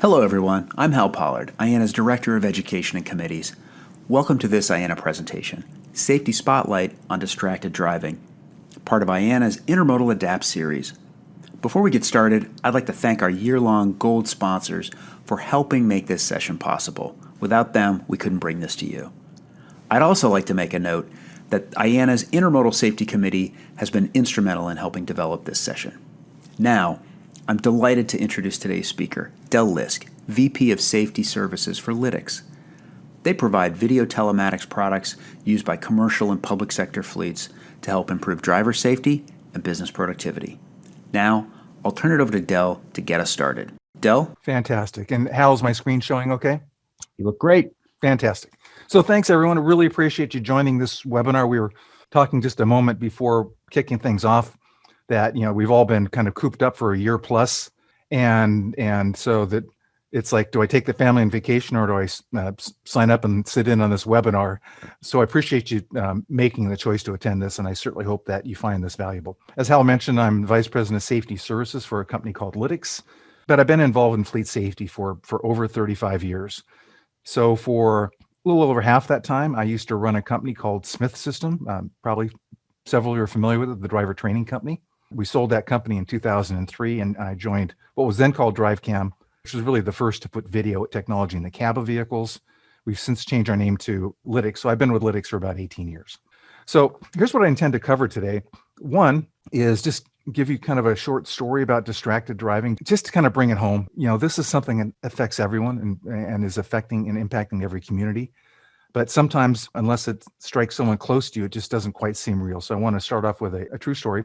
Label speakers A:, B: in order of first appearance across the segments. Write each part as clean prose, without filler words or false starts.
A: Hello everyone, I'm Hal Pollard, IANA's Director of Education and Committees. Welcome to this IANA presentation, Safety Spotlight on Distracted Driving, part of IANA's Intermodal Adapt series. Before we get started, I'd like to thank our year-long gold sponsors for helping make this session possible. Without them, we couldn't bring this to you. I'd also like to make a note that IANA's Intermodal Safety Committee has been instrumental in helping develop this session. Now, I'm delighted to introduce today's speaker, Del Lisk, VP of Safety Services for Lytx. They provide video telematics products used by commercial and public sector fleets to help improve driver safety and business productivity. Now, I'll turn it over to Del to get us started. Del?
B: Fantastic. And Hal's my screen showing okay?
C: You look great.
B: Fantastic. So thanks, everyone. I really appreciate you joining this webinar. We were talking just a moment before kicking things off that, we've all been kind of cooped up for a year plus. And so that it's like, do I take the family on vacation or do I sign up and sit in on this webinar? So I appreciate you making the choice to attend this, and I certainly hope that you find this valuable. As Hal mentioned, I'm Vice President of Safety Services for a company called Lytx, but I've been involved in fleet safety for over 35 years. So for a little over half that time, I used to run a company called Smith System. Probably several of you are familiar with it, the driver training company. We sold that company in 2003, and I joined what was then called DriveCam, which was really the first to put video technology in the cab of vehicles. We've since changed our name to Lytx. So I've been with Lytx for about 18 years. So here's what I intend to cover today. One is just give you kind of a short story about distracted driving, just to kind of bring it home. This is something that affects everyone and is affecting and impacting every community. But sometimes, unless it strikes someone close to you, it just doesn't quite seem real. So I want to start off with a true story,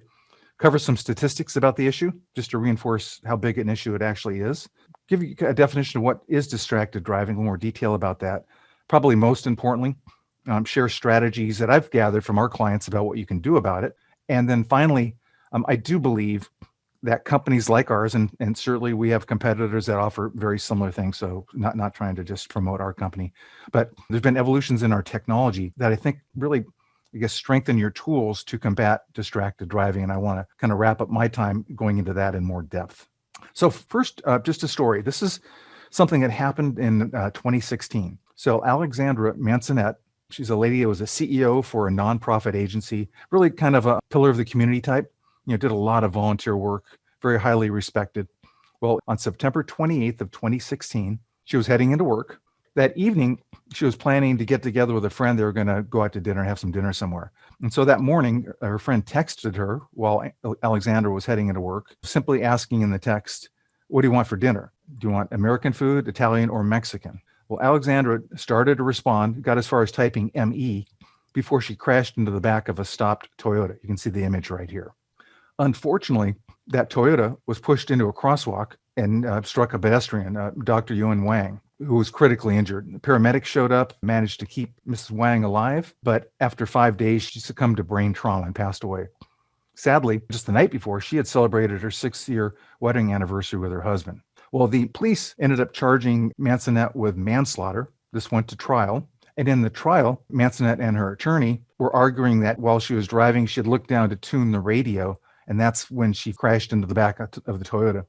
B: cover some statistics about the issue, just to reinforce how big an issue it actually is, give you a definition of what is distracted driving, a little more detail about that. Probably most importantly, share strategies that I've gathered from our clients about what you can do about it. And then finally, I do believe that companies like ours, and certainly we have competitors that offer very similar things, so not trying to just promote our company, but there's been evolutions in our technology that I think really, strengthen your tools to combat distracted driving. And I want to kind of wrap up my time going into that in more depth. So first, just a story. This is something that happened in 2016. So Alexandra Mansonet, she's a lady that was a CEO for a nonprofit agency, really kind of a pillar of the community type, did a lot of volunteer work, very highly respected. Well, on September 28th of 2016, she was heading into work. That evening, she was planning to get together with a friend. They were going to go out to dinner and have some dinner somewhere. And so that morning, her friend texted her while Alexandra was heading into work, simply asking in the text, "What do you want for dinner? Do you want American food, Italian, or Mexican?" Well, Alexandra started to respond, got as far as typing ME before she crashed into the back of a stopped Toyota. You can see the image right here. Unfortunately, that Toyota was pushed into a crosswalk and struck a pedestrian, Dr. Yuan Wang, who was critically injured. The paramedics showed up, managed to keep Mrs. Wang alive, but after 5 days, she succumbed to brain trauma and passed away. Sadly, just the night before, she had celebrated her 6th-year wedding anniversary with her husband. Well, the police ended up charging Mansonet with manslaughter. This went to trial. And in the trial, Mansonet and her attorney were arguing that while she was driving, she had looked down to tune the radio, and that's when she crashed into the back of the Toyota.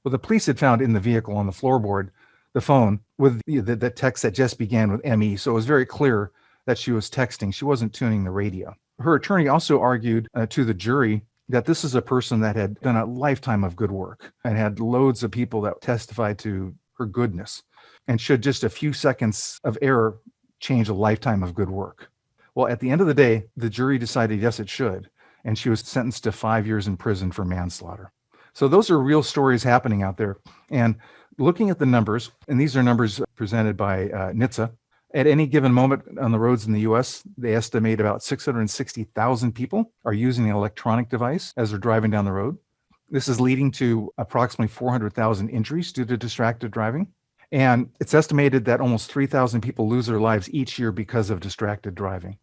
B: Well, the police had found in the vehicle on the floorboard the phone with the text that just began with ME. So it was very clear that she was texting. She wasn't tuning the radio. Her attorney also argued to the jury that this is a person that had done a lifetime of good work and had loads of people that testified to her goodness. And should just a few seconds of error change a lifetime of good work? Well, at the end of the day, the jury decided yes, it should. And she was sentenced to 5 years in prison for manslaughter. So those are real stories happening out there. And looking at the numbers, and these are numbers presented by NHTSA, at any given moment on the roads in the US, they estimate about 660,000 people are using an electronic device as they're driving down the road. This is leading to approximately 400,000 injuries due to distracted driving. And it's estimated that almost 3,000 people lose their lives each year because of distracted driving.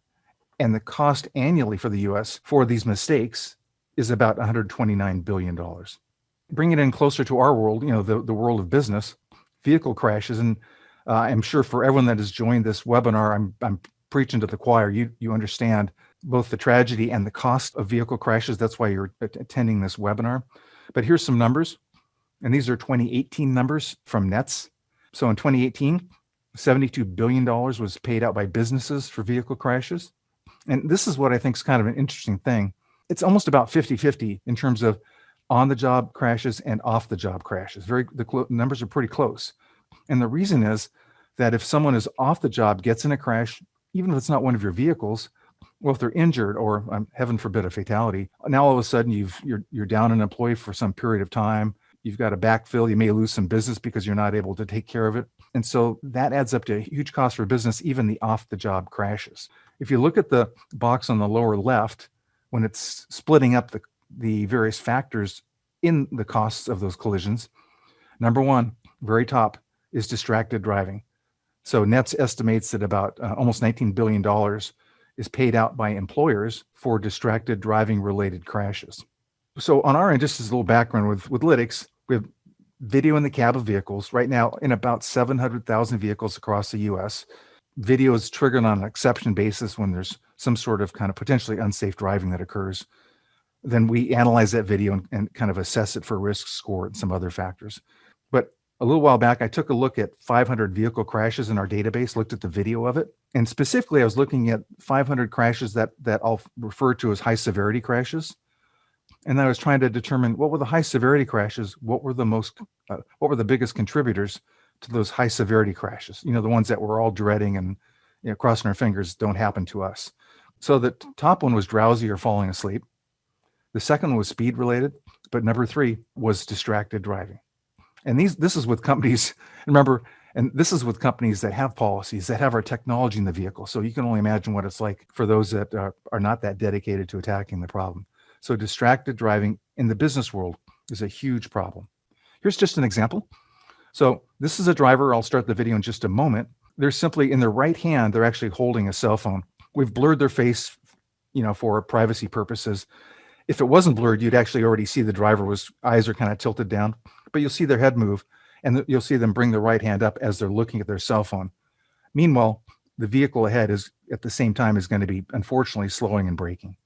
B: And the cost annually for the US for these mistakes is about $129 billion. Bring it in closer to our world, the world of business, vehicle crashes. And I'm sure for everyone that has joined this webinar, I'm preaching to the choir. You understand both the tragedy and the cost of vehicle crashes. That's why you're attending this webinar. But here's some numbers. And these are 2018 numbers from NETS. So in 2018, $72 billion was paid out by businesses for vehicle crashes. And this is what I think is kind of an interesting thing. It's almost about 50-50 in terms of on-the-job crashes and off-the-job crashes. The numbers are pretty close. And the reason is that if someone is off the job, gets in a crash, even if it's not one of your vehicles, well, if they're injured or heaven forbid a fatality, now all of a sudden you're down an employee for some period of time. You've got to backfill. You may lose some business because you're not able to take care of it. And so that adds up to a huge cost for business, even the off-the-job crashes. If you look at the box on the lower left, when it's splitting up the various factors in the costs of those collisions, number one, very top, is distracted driving. So NETS estimates that about almost $19 billion is paid out by employers for distracted driving related crashes. So on our end, just as a little background with Lytx, we have video in the cab of vehicles right now in about 700,000 vehicles across the US. Video is triggered on an exception basis when there's some sort of kind of potentially unsafe driving that occurs. Then we analyze that video and kind of assess it for risk score and some other factors. But a little while back, I took a look at 500 vehicle crashes in our database, looked at the video of it. And specifically, I was looking at 500 crashes that I'll refer to as high severity crashes. And I was trying to determine what were the high severity crashes, what were the biggest contributors to those high severity crashes, the ones that we're all dreading and crossing our fingers don't happen to us. So the top one was drowsy or falling asleep. The second was speed related, but number 3 was distracted driving. And this is with companies, remember, and this is with companies that have policies, that have our technology in the vehicle. So you can only imagine what it's like for those that are not that dedicated to attacking the problem. So distracted driving in the business world is a huge problem. Here's just an example. So this is a driver. I'll start the video in just a moment. They're simply in their right hand, they're actually holding a cell phone. We've blurred their face, for privacy purposes. If it wasn't blurred, you'd actually already see the driver's eyes are kind of tilted down, but you'll see their head move and you'll see them bring the right hand up as they're looking at their cell phone. Meanwhile, the vehicle ahead is at the same time is going to be unfortunately slowing and braking.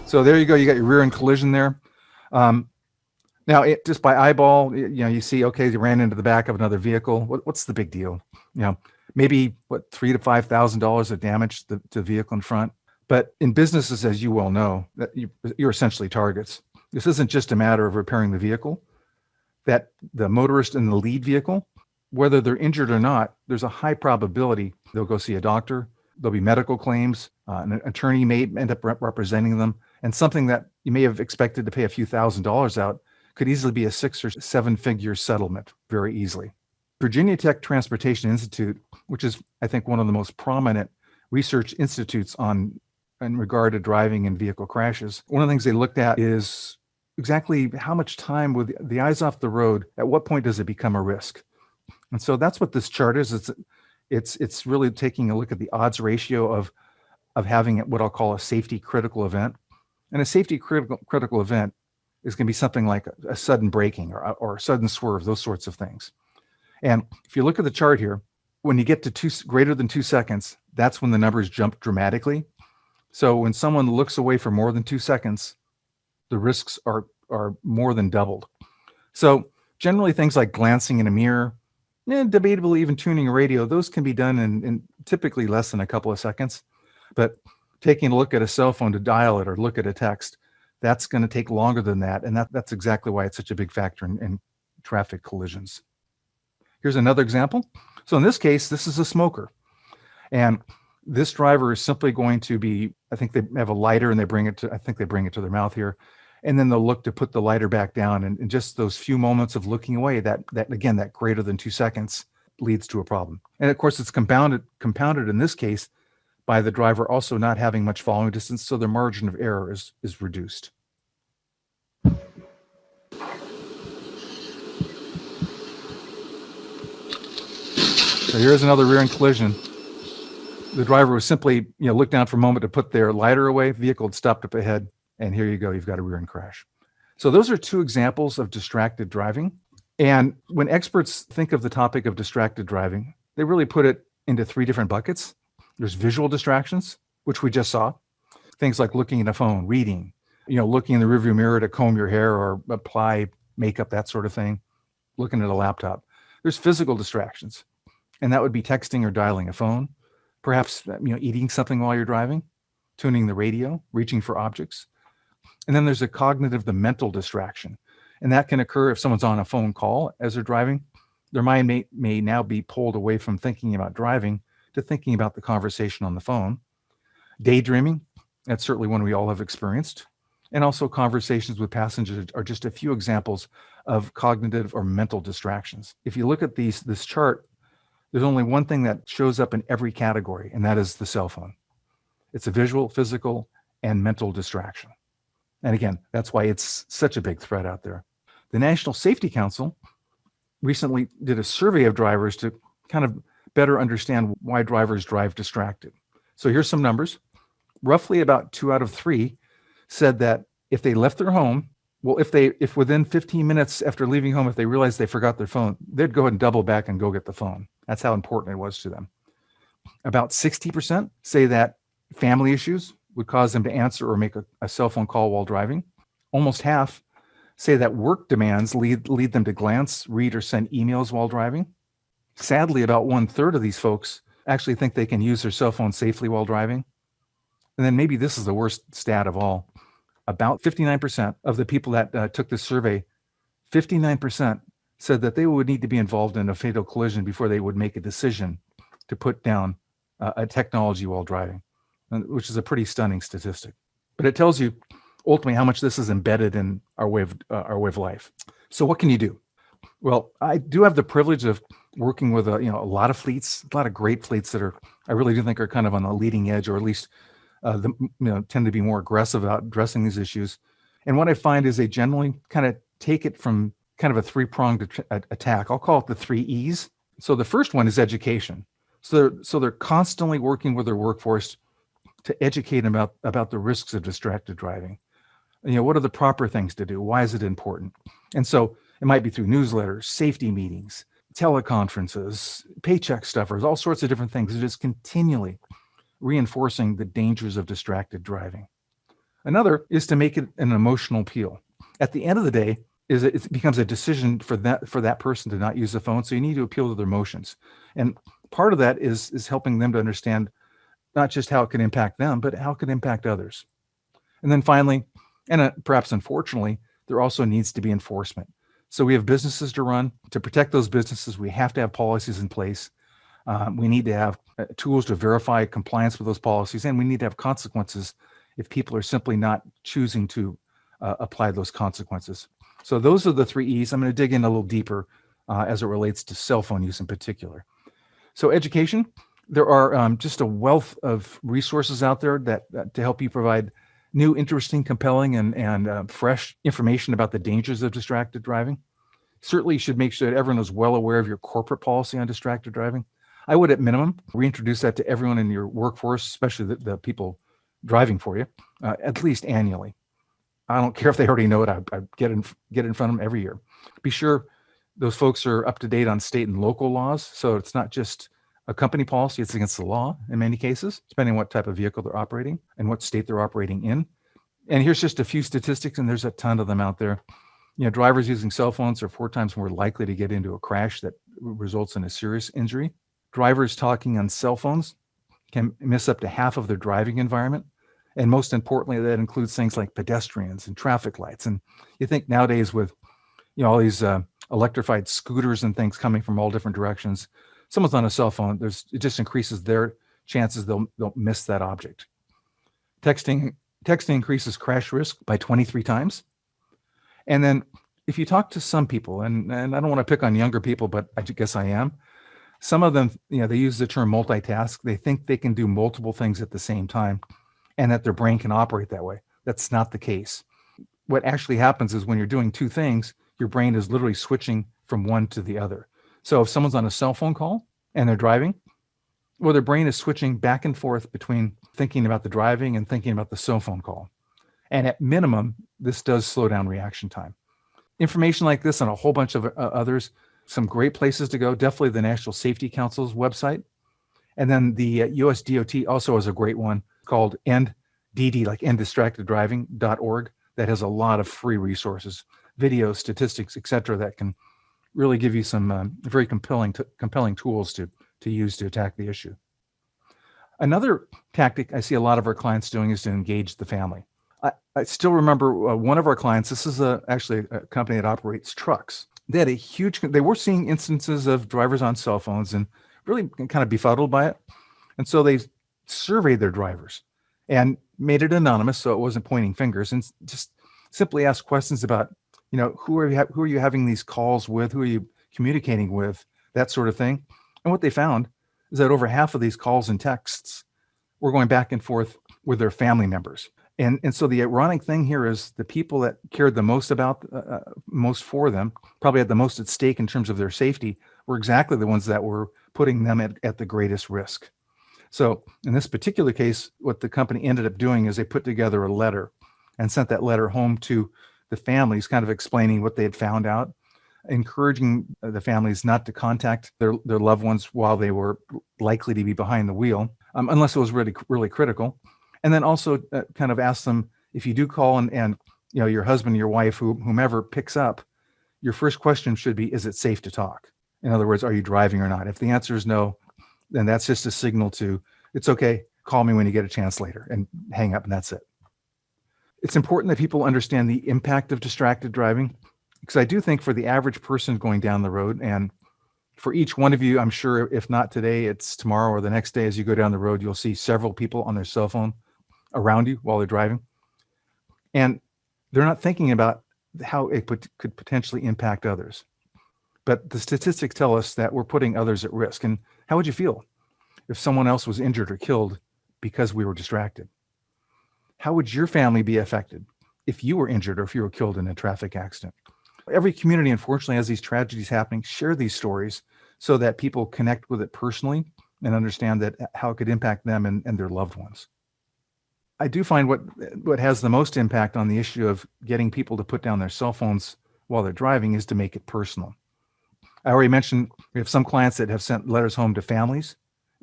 B: So there you go. You got your rear end collision there. Now, just by eyeball, you see, okay, you ran into the back of another vehicle. What's the big deal? Maybe $3,000 to $5,000 of damage to the vehicle in front. But in businesses, as you well know, that you're essentially targets. This isn't just a matter of repairing the vehicle. That the motorist in the lead vehicle, whether they're injured or not, there's a high probability they'll go see a doctor. There'll be medical claims. An attorney may end up representing them. And something that you may have expected to pay a few $1,000s out could easily be a 6 or 7 figure settlement very easily. Virginia Tech Transportation Institute, which is, I think, one of the most prominent research institutes in regard to driving and vehicle crashes, one of the things they looked at is exactly how much time with the eyes off the road, at what point does it become a risk? And so that's what this chart is. It's really taking a look at the odds ratio of having what I'll call a safety critical event. And a safety critical event is going to be something like a sudden braking or a sudden swerve, those sorts of things. And if you look at the chart here, when you get to greater than 2 seconds, that's when the numbers jump dramatically. So when someone looks away for more than 2 seconds, the risks are more than doubled. So generally things like glancing in a mirror, debatably even tuning a radio, those can be done in typically less than a couple of seconds. But taking a look at a cell phone to dial it or look at a text, that's going to take longer than that. And that's exactly why it's such a big factor in traffic collisions. Here's another example. So in this case, this is a smoker. And this driver is simply going to be, I think they have a lighter and they bring it to their mouth here. And then they'll look to put the lighter back down. And in just those few moments of looking away, that again, that greater than 2 seconds leads to a problem. And of course, it's compounded in this case by the driver also not having much following distance, so the margin of error is reduced. So here's another rear end collision. The driver was simply, looked down for a moment to put their lighter away. Vehicle had stopped up ahead, and here you go. You've got a rear end crash. So those are 2 examples of distracted driving. And when experts think of the topic of distracted driving, they really put it into 3 different buckets. There's visual distractions. which we just saw. Things like looking at a phone, reading, looking in the rearview mirror to comb your hair or apply makeup, that sort of thing, looking at a laptop. There's physical distractions, and that would be texting or dialing a phone, perhaps eating something while you're driving, tuning the radio, reaching for objects. And then there's the mental distraction, and that can occur if someone's on a phone call as they're driving. Their mind may now be pulled away from thinking about driving to thinking about the conversation on the phone. Daydreaming, that's certainly one we all have experienced. And also conversations with passengers are just a few examples of cognitive or mental distractions. If you look at this chart, there's only one thing that shows up in every category, and that is the cell phone. It's a visual, physical, and mental distraction. And again, that's why it's such a big threat out there. The National Safety Council recently did a survey of drivers to kind of better understand why drivers drive distracted. So here's some numbers. Roughly about 2 out of 3 said that if they left their home, if within 15 minutes after leaving home, if they realized they forgot their phone, they'd go ahead and double back and go get the phone. That's how important it was to them. About 60% say that family issues would cause them to answer or make a cell phone call while driving. Almost half say that work demands lead them to glance, read, or send emails while driving. Sadly, about 1/3 of these folks actually think they can use their cell phone safely while driving. And then maybe this is the worst stat of all. About 59% of the people that took this survey, 59% said that they would need to be involved in a fatal collision before they would make a decision to put down a technology while driving, which is a pretty stunning statistic. But it tells you ultimately how much this is embedded in our way of life. So what can you do? Well, I do have the privilege of working with a lot of fleets, a lot of great fleets that I really do think are kind of on the leading edge, or at least tend to be more aggressive about addressing these issues. And what I find is they generally kind of take it from kind of a three-pronged attack. I'll call it the 3 E's. So the first one is education. So they're constantly working with their workforce to educate them about the risks of distracted driving. What are the proper things to do? Why is it important? And so it might be through newsletters, safety meetings, teleconferences, paycheck stuffers, all sorts of different things. They're just continually reinforcing the dangers of distracted driving. Another is to make it an emotional appeal. At the end of the day, it becomes a decision for that person to not use the phone. So you need to appeal to their emotions. And part of that is helping them to understand not just how it can impact them, but how it can impact others. And then finally, and perhaps unfortunately, there also needs to be enforcement. So we have businesses to run. To protect those businesses, we have to have policies in place. We need to have tools to verify compliance with those policies, and we need to have consequences if people are simply not choosing to apply those consequences. So those are the 3 E's. I'm going to dig in a little deeper as it relates to cell phone use in particular. So education, there are just a wealth of resources out there that to help you provide new, interesting, compelling, and fresh information about the dangers of distracted driving. Certainly, you should make sure that everyone is well aware of your corporate policy on distracted driving. I would, at minimum, reintroduce that to everyone in your workforce, especially the people driving for you, at least annually. I don't care if they already know it. I get in front of them every year. Be sure those folks are up to date on state and local laws. So it's not just a company policy, it's against the law in many cases, depending on what type of vehicle they're operating and what state they're operating in. And here's just a few statistics, and there's a ton of them out there. Drivers using cell phones are 4 times more likely to get into a crash that results in a serious injury. Drivers talking on cell phones can miss up to half of their driving environment. And most importantly, that includes things like pedestrians and traffic lights. And you think nowadays with all these electrified scooters and things coming from all different directions, someone's on a cell phone, it just increases their chances they'll miss that object. Texting increases crash risk by 23 times. And then if you talk to some people, and I don't want to pick on younger people, but I guess I am, some of them, they use the term multitask. They think they can do multiple things at the same time and that their brain can operate that way. That's not the case. What actually happens is when you're doing 2 things, your brain is literally switching from one to the other. So if someone's on a cell phone call and they're driving, well, their brain is switching back and forth between thinking about the driving and thinking about the cell phone call. And at minimum, this does slow down reaction time. Information like this and a whole bunch of others, some great places to go. Definitely the National Safety Council's website. And then the US DOT also has a great one. called EndDD, like enddistracteddriving.org, that has a lot of free resources, videos, statistics, etc., that can really give you some very compelling tools to use to attack the issue. Another tactic I see a lot of our clients doing is to engage the family. I still remember one of our clients, this is actually a company that operates trucks. They were seeing instances of drivers on cell phones and really kind of befuddled by it. And so they surveyed their drivers and made it anonymous, so it wasn't pointing fingers, and just simply asked questions about, who are you having these calls with? Who are you communicating with? That sort of thing. And what they found is that over half of these calls and texts were going back and forth with their family members. And so the ironic thing here is the people that cared the most about, most for them, probably had the most at stake in terms of their safety, were exactly the ones that were putting them at the greatest risk. So in this particular case, what the company ended up doing is they put together a letter and sent that letter home to the families, kind of explaining what they had found out, encouraging the families not to contact their loved ones while they were likely to be behind the wheel, unless it was really, really critical. And then also kind of ask them, if you do call and your husband, your wife, whomever picks up, your first question should be, is it safe to talk? In other words, are you driving or not? If the answer is no, then that's just a signal to, it's okay, call me when you get a chance later, and hang up, and that's it. It's important that people understand the impact of distracted driving, because I do think for the average person going down the road, and for each one of you, I'm sure if not today, it's tomorrow or the next day as you go down the road, you'll see several people on their cell phone around you while they're driving. And they're not thinking about how it could potentially impact others. But the statistics tell us that we're putting others at risk. And how would you feel if someone else was injured or killed because we were distracted? How would your family be affected if you were injured or if you were killed in a traffic accident? Every community, unfortunately, has these tragedies happening. Share these stories so that people connect with it personally and understand that how it could impact them and their loved ones. I do find what has the most impact on the issue of getting people to put down their cell phones while they're driving is to make it personal. I already mentioned we have some clients that have sent letters home to families,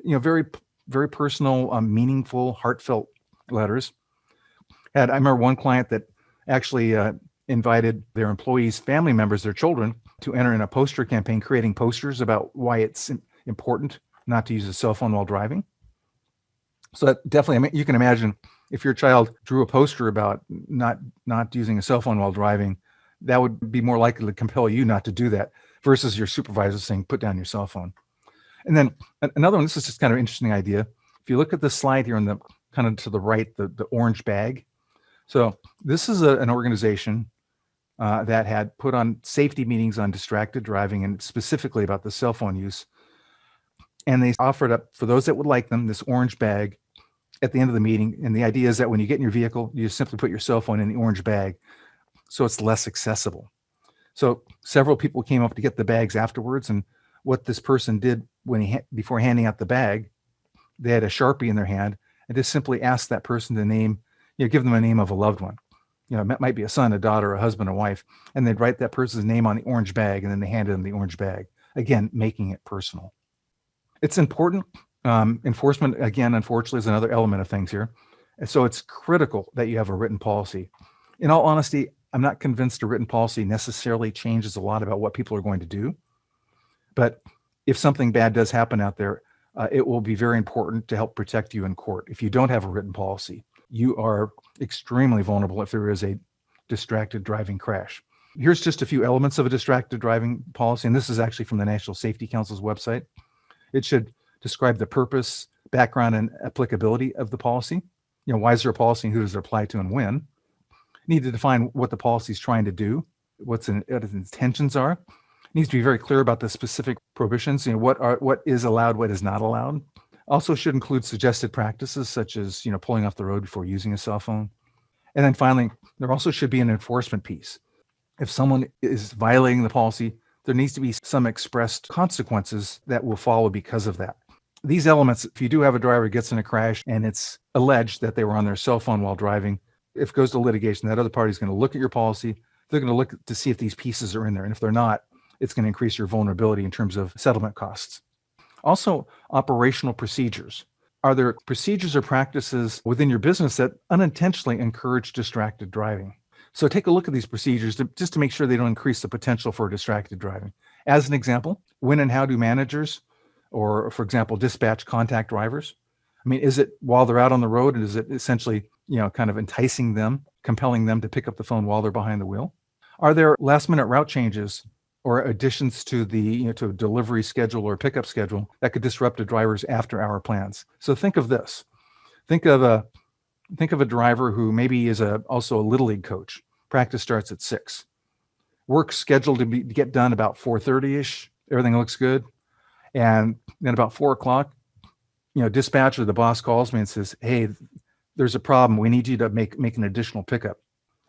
B: very, very personal, meaningful, heartfelt letters. I remember one client that actually invited their employees' family members, their children, to enter in a poster campaign, creating posters about why it's important not to use a cell phone while driving. So that definitely, you can imagine if your child drew a poster about not using a cell phone while driving, that would be more likely to compel you not to do that versus your supervisor saying, put down your cell phone. And then another one, this is just kind of an interesting idea. If you look at the slide here on the kind of to the right, the orange bag. So this is an organization that had put on safety meetings on distracted driving and specifically about the cell phone use. And they offered up, for those that would like them, this orange bag at the end of the meeting. And the idea is that when you get in your vehicle, you just simply put your cell phone in the orange bag so it's less accessible. So several people came up to get the bags afterwards. And what this person did before handing out the bag, they had a Sharpie in their hand and just simply asked that person to name, give them a name of a loved one. It might be a son, a daughter, a husband, a wife, and they'd write that person's name on the orange bag, and then they handed them the orange bag. Again, making it personal. It's important. Enforcement, again, unfortunately, is another element of things here. And so it's critical that you have a written policy. In all honesty, I'm not convinced a written policy necessarily changes a lot about what people are going to do. But if something bad does happen out there, it will be very important to help protect you in court. If you don't have a written policy, you are extremely vulnerable if there is a distracted driving crash. Here's just a few elements of a distracted driving policy, and this is actually from the National Safety Council's website. It should describe the purpose, background, and applicability of the policy. Why is there a policy and who does it apply to and when? Need to define what the policy is trying to do, what its intentions are. Needs to be very clear about the specific prohibitions, what is allowed, what is not allowed. Also should include suggested practices such as, pulling off the road before using a cell phone. And then finally, there also should be an enforcement piece. If someone is violating the policy, there needs to be some expressed consequences that will follow because of that. These elements, if you do have a driver who gets in a crash and it's alleged that they were on their cell phone while driving, if it goes to litigation, that other party is going to look at your policy. They're going to look to see if these pieces are in there. And if they're not, it's going to increase your vulnerability in terms of settlement costs. Also, operational procedures. Are there procedures or practices within your business that unintentionally encourage distracted driving? So take a look at these procedures just to make sure they don't increase the potential for distracted driving. As an example, when and how do managers, or for example, dispatch contact drivers? I mean, is it while they're out on the road, and is it essentially, kind of enticing them, compelling them to pick up the phone while they're behind the wheel? Are there last minute route changes or additions to the to a delivery schedule or pickup schedule that could disrupt a driver's after hour plans? So think of this. Think of a driver who maybe is also a little league coach. Practice starts at 6. Work scheduled to get done about 4:30ish. Everything looks good, and then about 4 o'clock, dispatcher, the boss calls me and says, "Hey, there's a problem. We need you to make an additional pickup."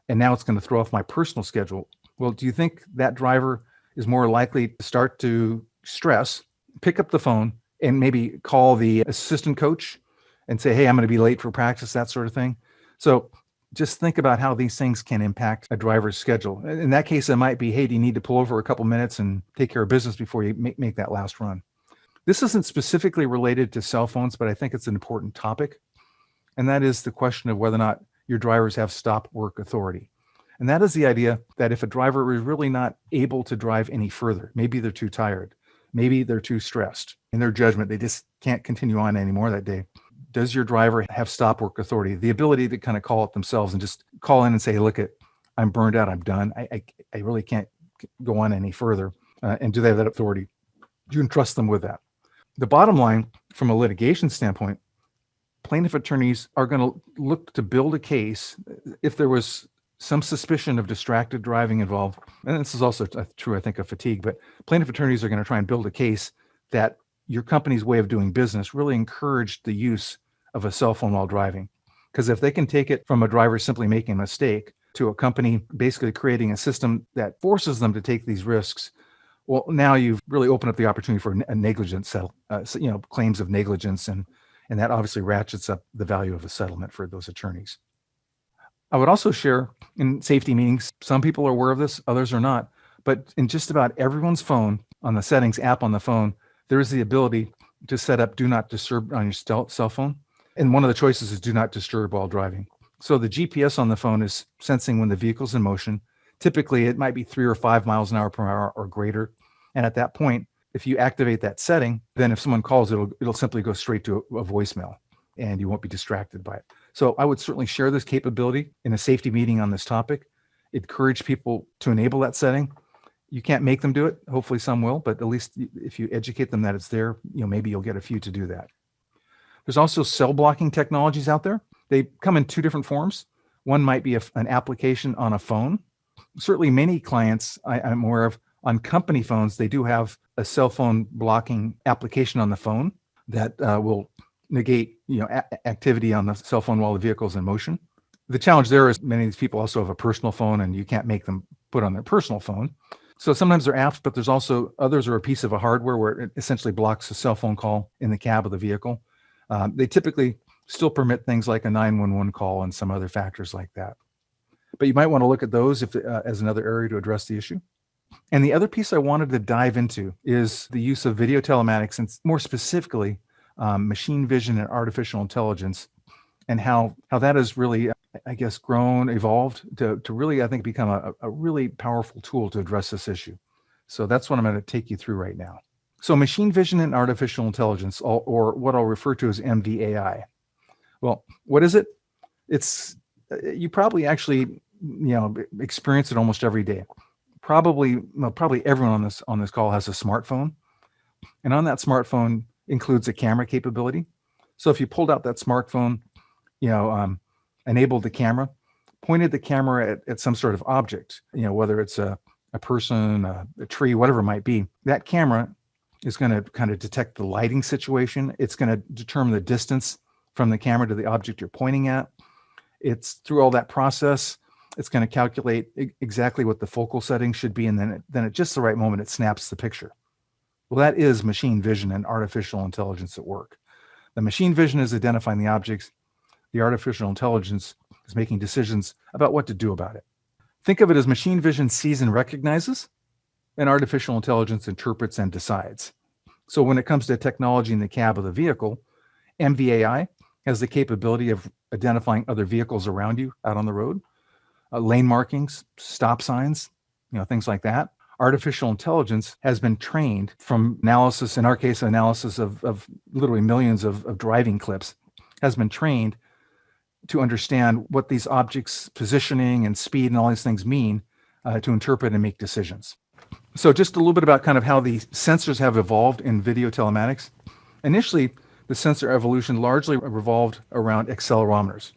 B: And now it's going to throw off my personal schedule. Well, do you think that driver is more likely to start to stress, pick up the phone, and maybe call the assistant coach and say, "Hey, I'm going to be late for practice," that sort of thing? So just think about how these things can impact a driver's schedule. In that case, it might be, "Hey, do you need to pull over a couple minutes and take care of business before you make that last run?" This isn't specifically related to cell phones, but I think it's an important topic. And that is the question of whether or not your drivers have stop work authority. And that is the idea that if a driver is really not able to drive any further, maybe they're too tired, maybe they're too stressed, in their judgment, they just can't continue on anymore that day. Does your driver have stop work authority? The ability to kind of call it themselves and just call in and say, "Look, I'm burned out, I'm done. I really can't go on any further." And do they have that authority? Do you entrust them with that? The bottom line, from a litigation standpoint, plaintiff attorneys are going to look to build a case if there was some suspicion of distracted driving involved. And this is also true, I think, of fatigue, but plaintiff attorneys are going to try and build a case that your company's way of doing business really encouraged the use of a cell phone while driving. Because if they can take it from a driver simply making a mistake to a company basically creating a system that forces them to take these risks, well, now you've really opened up the opportunity for a negligence claims of negligence, and that obviously ratchets up the value of a settlement for those attorneys. I would also share in safety meetings, some people are aware of this, others are not, but in just about everyone's phone, on the settings app on the phone, there is the ability to set up do not disturb on your cell phone. And one of the choices is do not disturb while driving. So the GPS on the phone is sensing when the vehicle's in motion. Typically, it might be 3 or 5 miles an hour per hour or greater. And at that point, if you activate that setting, then if someone calls, it'll simply go straight to a voicemail, and you won't be distracted by it. So I would certainly share this capability in a safety meeting on this topic. Encourage people to enable that setting. You can't make them do it. Hopefully some will, but at least if you educate them that it's there, maybe you'll get a few to do that. There's also cell blocking technologies out there. They come in 2 different forms. One might be an application on a phone. Certainly many clients I'm aware of on company phones, they do have a cell phone blocking application on the phone that will negate activity on the cell phone while the vehicle's in motion. The challenge there is many of these people also have a personal phone, and you can't make them put on their personal phone. So sometimes they're apps, but there's also others are a piece of a hardware where it essentially blocks a cell phone call in the cab of the vehicle. They typically still permit things like a 911 call and some other factors like that. But you might want to look at those as another area to address the issue. And the other piece I wanted to dive into is the use of video telematics, and more specifically, machine vision and artificial intelligence, and how that has really, I guess, evolved to really, I think, become a really powerful tool to address this issue. So that's what I'm going to take you through right now. So machine vision and artificial intelligence, or what I'll refer to as MVAI. Well, what is it? It's, you probably actually, experience it almost every day. Probably everyone on this call has a smartphone, and on that smartphone includes a camera capability. So if you pulled out that smartphone, enabled the camera, pointed the camera at some sort of object, whether it's a person, a tree, whatever it might be, that camera is going to kind of detect the lighting situation. It's going to determine the distance from the camera to the object you're pointing at. It's through all that process. It's going to calculate exactly what the focal setting should be, and then at just the right moment, it snaps the picture. Well, that is machine vision and artificial intelligence at work. The machine vision is identifying the objects. The artificial intelligence is making decisions about what to do about it. Think of it as machine vision sees and recognizes, and artificial intelligence interprets and decides. So when it comes to technology in the cab of the vehicle, MVAI has the capability of identifying other vehicles around you out on the road, lane markings, stop signs, things like that. Artificial intelligence has been trained from analysis, in our case, analysis of literally millions of driving clips, has been trained to understand what these objects' positioning and speed and all these things mean to interpret and make decisions. So just a little bit about kind of how the sensors have evolved in video telematics. Initially, the sensor evolution largely revolved around accelerometers.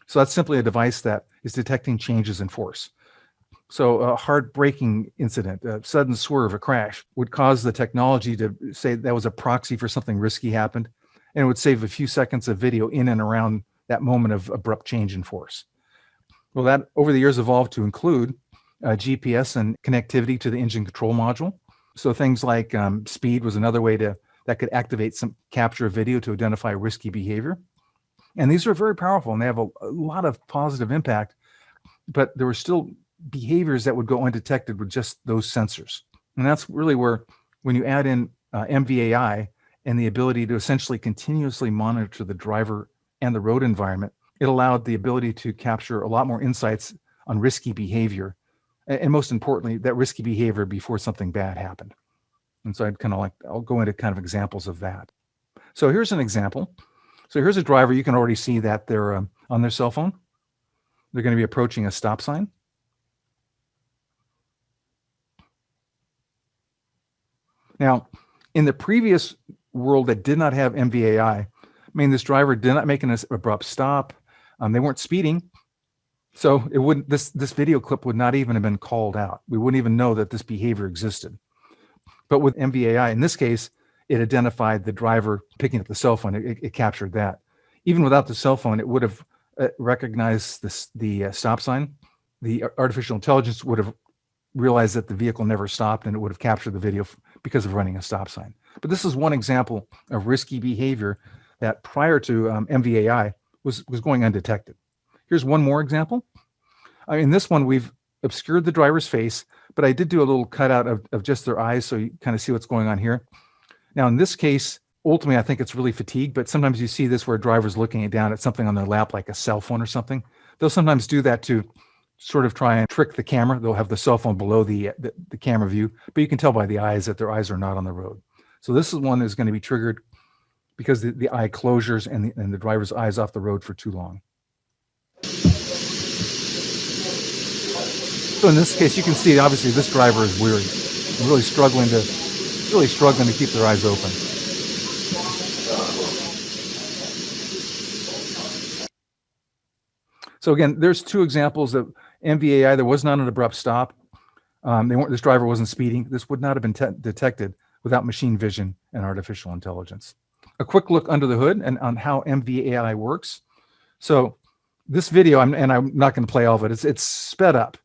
B: So that's simply a device that is detecting changes in force. So a hard braking incident, a sudden swerve, a crash would cause the technology to say that was a proxy for something risky happened, and it would save a few seconds of video in and around that moment of abrupt change in force. Well, that over the years evolved to include GPS and connectivity to the engine control module. So things like speed was another way that could activate some capture of video to identify risky behavior. And these are very powerful and they have a lot of positive impact, but there were still behaviors that would go undetected with just those sensors. And that's really where, when you add in MVAI and the ability to essentially continuously monitor the driver and the road environment, it allowed the ability to capture a lot more insights on risky behavior. And most importantly, that risky behavior before something bad happened. And so I'll go into kind of examples of that. So here's an example. So here's a driver. You can already see that they're on their cell phone. They're going to be approaching a stop sign. Now, in the previous world that did not have MVAI, this driver did not make an abrupt stop. They weren't speeding. So it wouldn't, this video clip would not even have been called out. We wouldn't even know that this behavior existed. But with MVAI, in this case, it identified the driver picking up the cell phone. It captured that. Even without the cell phone, it would have recognized the stop sign. The artificial intelligence would have realized that the vehicle never stopped, and it would have captured the video because of running a stop sign. But this is one example of risky behavior that prior to MVAI was going undetected. Here's one more example. In this one, we've obscured the driver's face, but I did do a little cutout of just their eyes so you kind of see what's going on here. Now, in this case, ultimately, I think it's really fatigue, but sometimes you see this where a driver's looking down at something on their lap, like a cell phone or something. They'll sometimes do that to sort of try and trick the camera. They'll have the cell phone below the camera view, but you can tell by the eyes that their eyes are not on the road. So this is one that's going to be triggered because the eye closures and the driver's eyes off the road for too long. So in this case, you can see obviously this driver is weary, really struggling to keep their eyes open. So again, there's two examples of MVAI. There was not an abrupt stop. This driver wasn't speeding. This would not have been detected without machine vision and artificial intelligence. A quick look under the hood and on how MVAI works. So this video, I'm not going to play all of it. It's sped up.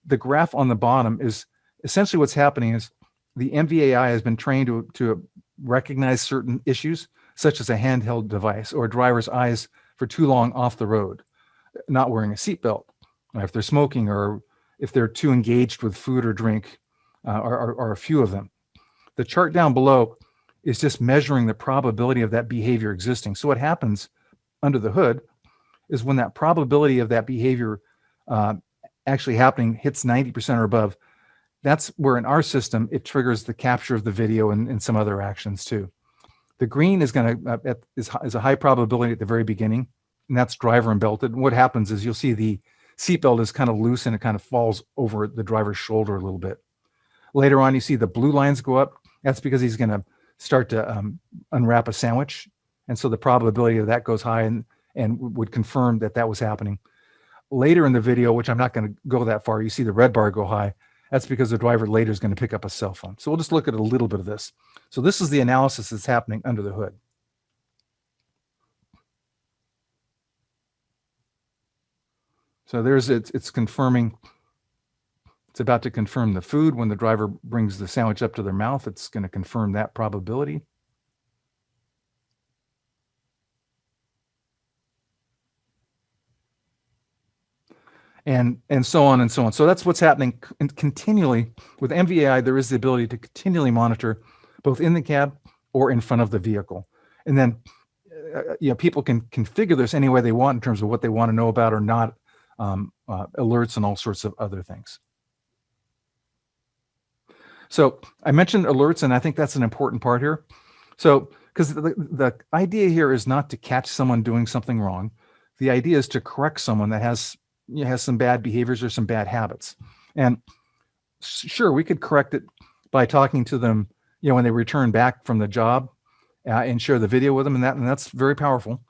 B: The graph on the bottom is essentially what's happening is the MVAI has been trained to recognize certain issues, such as a handheld device or a driver's eyes for too long off the road, not wearing a seatbelt, if they're smoking, or if they're too engaged with food or drink, or a few of them. The chart down below is just measuring the probability of that behavior existing. So what happens under the hood is when that probability of that behavior actually happening hits 90% or above, that's where in our system, it triggers the capture of the video and some other actions too. The green is going to is a high probability at the very beginning, and that's driver unbelted. And what happens is you'll see the seatbelt is kind of loose and it kind of falls over the driver's shoulder a little bit. Later on, you see the blue lines go up. That's because he's going to start to unwrap a sandwich. And so the probability of that goes high and would confirm that that was happening. Later in the video, which I'm not going to go that far, you see the red bar go high. That's because the driver later is going to pick up a cell phone. So we'll just look at a little bit of this. So this is the analysis that's happening under the hood. So it's confirming, it's about to confirm the food. When the driver brings the sandwich up to their mouth, it's going to confirm that probability. And so on and so on. So that's what's happening continually. With MVAI, there is the ability to continually monitor both in the cab or in front of the vehicle. And then people can configure this any way they want in terms of what they want to know about or not, alerts and all sorts of other things. So I mentioned alerts, and I think that's an important part here. So, because the idea here is not to catch someone doing something wrong. The idea is to correct someone that has some bad behaviors or some bad habits. And sure, we could correct it by talking to them, when they return back from the job, and share the video with them, and that's very powerful.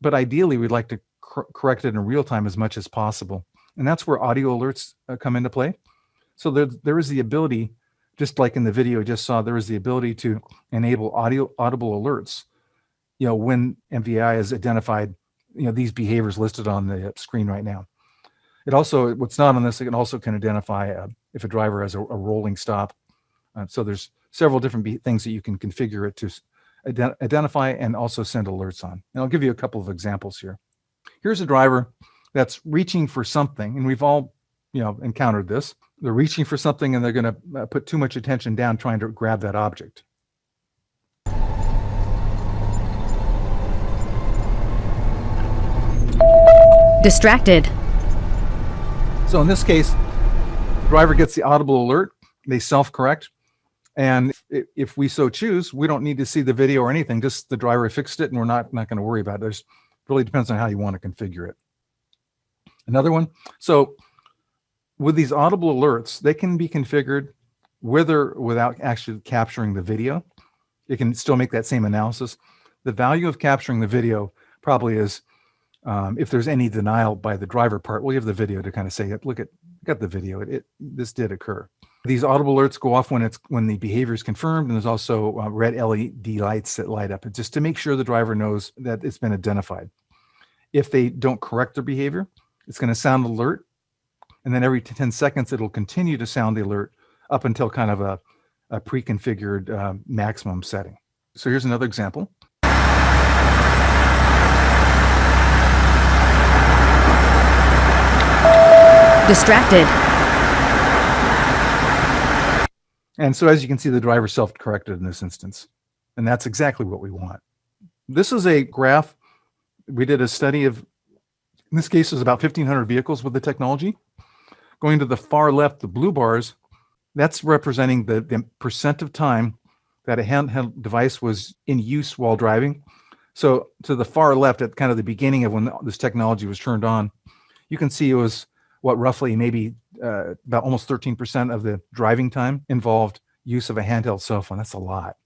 B: But ideally, we'd like to correct it in real time as much as possible, and that's where audio alerts come into play. So there is the ability, just like in the video you just saw, there is the ability to enable audible alerts, when MVAI has identified, these behaviors listed on the screen right now. It also, what's not on this, it also can identify if a driver has a rolling stop. So there's several different things that you can configure it to identify and also send alerts on. And I'll give you a couple of examples here. Here's a driver that's reaching for something, and we've all, encountered this. They're reaching for something and they're going to put too much attention down trying to grab that object.
C: Distracted.
B: So in this case, the driver gets the audible alert, they self-correct, and if we so choose, we don't need to see the video or anything, just the driver fixed it and we're not going to worry about it. It really depends on how you want to configure it. Another one, so with these audible alerts, they can be configured with or without actually capturing the video. It can still make that same analysis. The value of capturing the video probably is, if there's any denial by the driver part, we'll have the video to kind of say, look, got the video, this did occur. These audible alerts go off when the behavior is confirmed, and there's also red LED lights that light up, just to make sure the driver knows that it's been identified. If they don't correct their behavior, it's going to sound the alert, and then every 10 seconds it'll continue to sound the alert up until kind of a pre-configured maximum setting. So here's another example.
C: Distracted.
B: And so as you can see, the driver self-corrected in this instance, and that's exactly what we want. This is a graph. We did a study of, in this case, there's about 1,500 vehicles with the technology. Going to the far left, the blue bars, that's representing the percent of time that a handheld device was in use while driving. So to the far left, at kind of the beginning of when this technology was turned on, you can see it was roughly maybe about almost 13% of the driving time involved use of a handheld cell phone. That's a lot.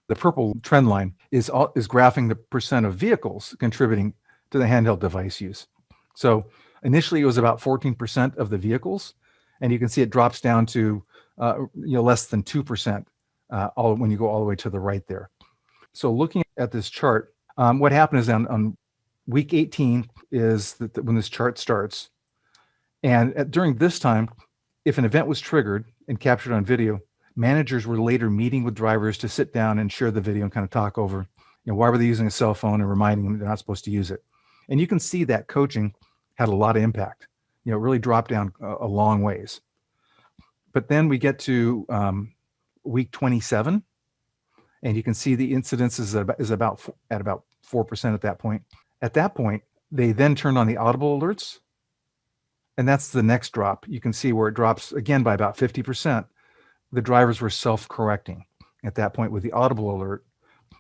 B: The purple trend line is graphing the percent of vehicles contributing to the handheld device use. So initially it was about 14% of the vehicles, and you can see it drops down to less than 2% when you go all the way to the right there. So looking at this chart, what happened is on week 18 is that when this chart starts. And during this time, if an event was triggered and captured on video, managers were later meeting with drivers to sit down and share the video and kind of talk over, why were they using a cell phone, and reminding them they're not supposed to use it. And you can see that coaching had a lot of impact. It really dropped down a long ways. But then we get to week 27, and you can see the incidence is at about 4% at that point. At that point, they then turned on the audible alerts, and that's the next drop. You can see where it drops again by about 50%. The drivers were self-correcting at that point with the audible alert.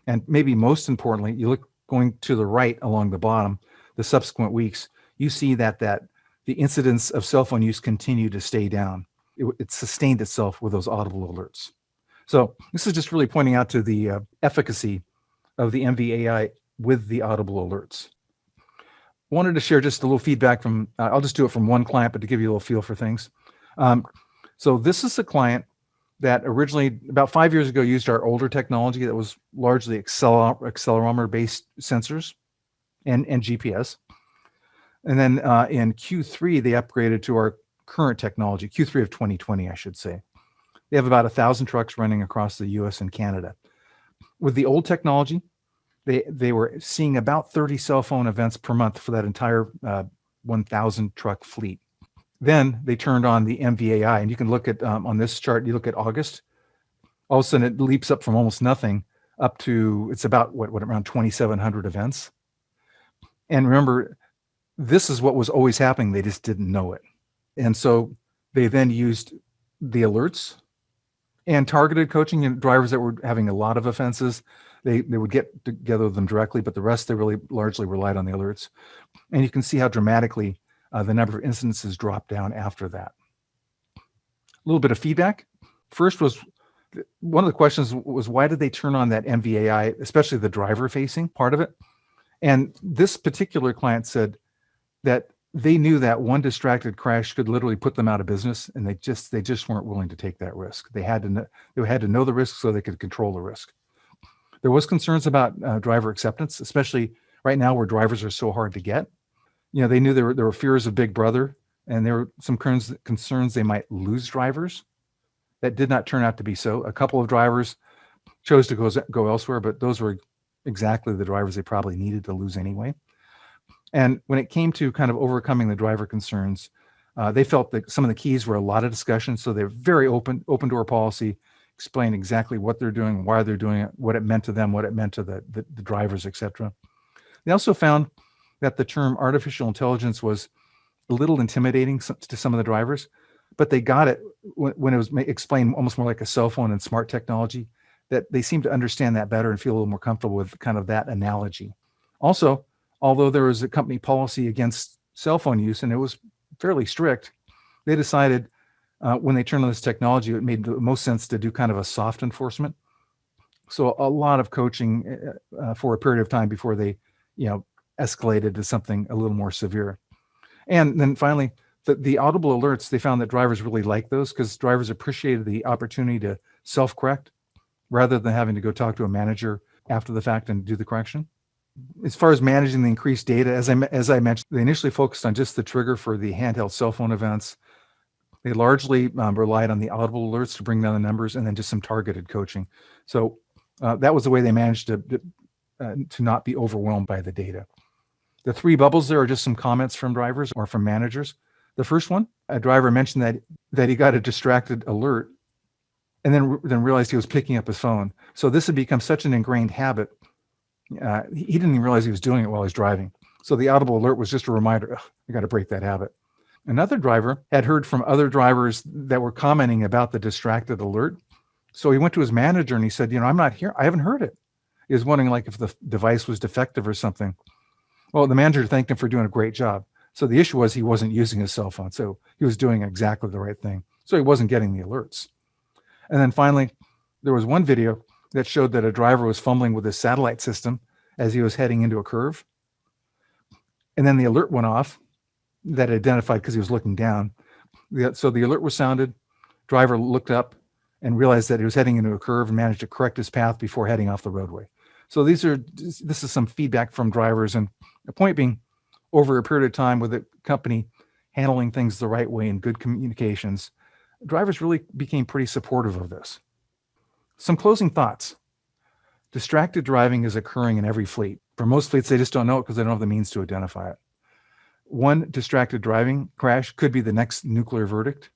B: And maybe most importantly, you look going to the right along the bottom, the subsequent weeks, you see that the incidence of cell phone use continued to stay down. It sustained itself with those audible alerts. So this is just really pointing out to the efficacy of the MVAI with the audible alerts. Wanted to share just a little feedback from, I'll just do it from one client, but to give you a little feel for things. So this is a client that originally, about 5 years ago, used our older technology that was largely accelerometer-based sensors and GPS. And then in Q3, they upgraded to our current technology, Q3 of 2020, I should say. They have about 1,000 trucks running across the US and Canada. With the old technology, they were seeing about 30 cell phone events per month for that entire 1,000 truck fleet. Then they turned on the MVAI, and you can look at on this chart, you look at August, all of a sudden it leaps up from almost nothing up to, it's about around 2,700 events. And remember, this is what was always happening. They just didn't know it. And so they then used the alerts and targeted coaching. And drivers that were having a lot of offenses, they would get together with them directly, but the rest, they really largely relied on the alerts. And you can see how dramatically the number of incidences dropped down after that. A little bit of feedback. First was, one of the questions was, why did they turn on that MVAI, especially the driver facing part of it? And this particular client said that they knew that one distracted crash could literally put them out of business, and they just weren't willing to take that risk. They had to know the risk so they could control the risk. There was concerns about driver acceptance, especially right now where drivers are so hard to get. They knew there were fears of Big Brother, and there were some concerns they might lose drivers. That did not turn out to be so. A couple of drivers chose to go elsewhere, but those were exactly the drivers they probably needed to lose anyway. And when it came to kind of overcoming the driver concerns, they felt that some of the keys were a lot of discussion. So they're very open door policy, explain exactly what they're doing, why they're doing it, what it meant to them, what it meant to the drivers, etc. They also found that the term artificial intelligence was a little intimidating to some of the drivers, but they got it when it was explained almost more like a cell phone and smart technology, that they seemed to understand that better and feel a little more comfortable with kind of that analogy. Also, although there was a company policy against cell phone use and it was fairly strict, they decided when they turned on this technology, it made the most sense to do kind of a soft enforcement. So a lot of coaching for a period of time before they, escalated to something a little more severe. And then finally, the audible alerts, they found that drivers really liked those because drivers appreciated the opportunity to self-correct rather than having to go talk to a manager after the fact and do the correction. As far as managing the increased data, as I mentioned, they initially focused on just the trigger for the handheld cell phone events. They largely relied on the audible alerts to bring down the numbers, and then just some targeted coaching. So that was the way they managed to not be overwhelmed by the data. The three bubbles there are just some comments from drivers or from managers. The first one, a driver mentioned that he got a distracted alert and then realized he was picking up his phone. So this had become such an ingrained habit. He didn't even realize he was doing it while he was driving. So the audible alert was just a reminder, I got to break that habit. Another driver had heard from other drivers that were commenting about the distracted alert. So he went to his manager and he said, I'm not here. I haven't heard it. He was wondering if the device was defective or something. Well, the manager thanked him for doing a great job. So the issue was he wasn't using his cell phone. So he was doing exactly the right thing. So he wasn't getting the alerts. And then finally, there was one video that showed that a driver was fumbling with his satellite system as he was heading into a curve. And then the alert went off that identified because he was looking down. So the alert was sounded, driver looked up and realized that he was heading into a curve and managed to correct his path before heading off the roadway. So this is some feedback from drivers, and the point being, over a period of time with the company handling things the right way and good communications, drivers really became pretty supportive of this. Some closing thoughts. Distracted driving is occurring in every fleet. For most fleets, they just don't know it because they don't have the means to identify it. One distracted driving crash could be the next nuclear verdict.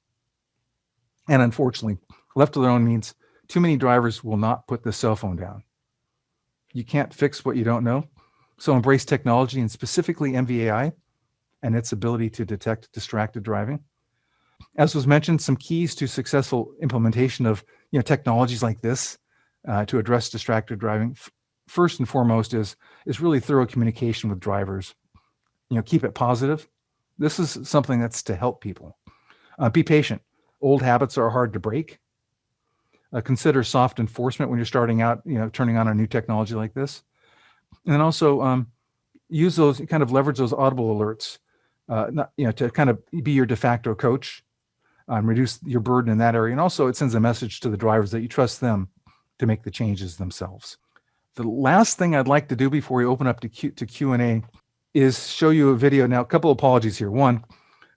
B: And unfortunately, left to their own means, too many drivers will not put the cell phone down. You can't fix what you don't know. So embrace technology, and specifically MVAI and its ability to detect distracted driving. As was mentioned, some keys to successful implementation of technologies like this to address distracted driving. First and foremost is really thorough communication with drivers. Keep it positive. This is something that's to help people. Be patient. Old habits are hard to break. Consider soft enforcement when you're starting out, turning on a new technology like this. And then also use those, kind of leverage those audible alerts, to kind of be your de facto coach, reduce your burden in that area. And also it sends a message to the drivers that you trust them to make the changes themselves. The last thing I'd like to do before we open up to Q&A is show you a video. Now, a couple of apologies here. One,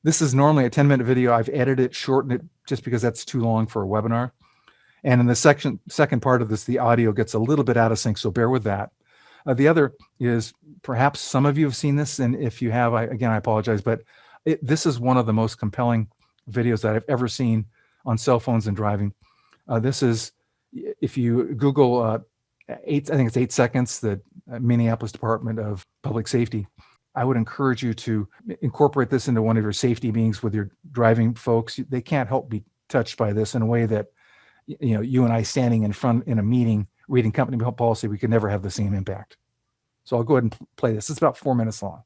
B: this is normally a 10-minute video. I've edited it, shortened it just because that's too long for a webinar. And in the second part of this, the audio gets a little bit out of sync, so bear with that. The other is, perhaps some of you have seen this, and if you have, I apologize, but this is one of the most compelling videos that I've ever seen on cell phones and driving. This is, if you Google I think it's 8 seconds, the Minneapolis Department of Public Safety. I would encourage you to incorporate this into one of your safety meetings with your driving folks. They can't help be touched by this in a way that, you and I standing in front in a meeting reading company policy, we could never have the same impact. So I'll go ahead and play this. It's about 4 minutes long.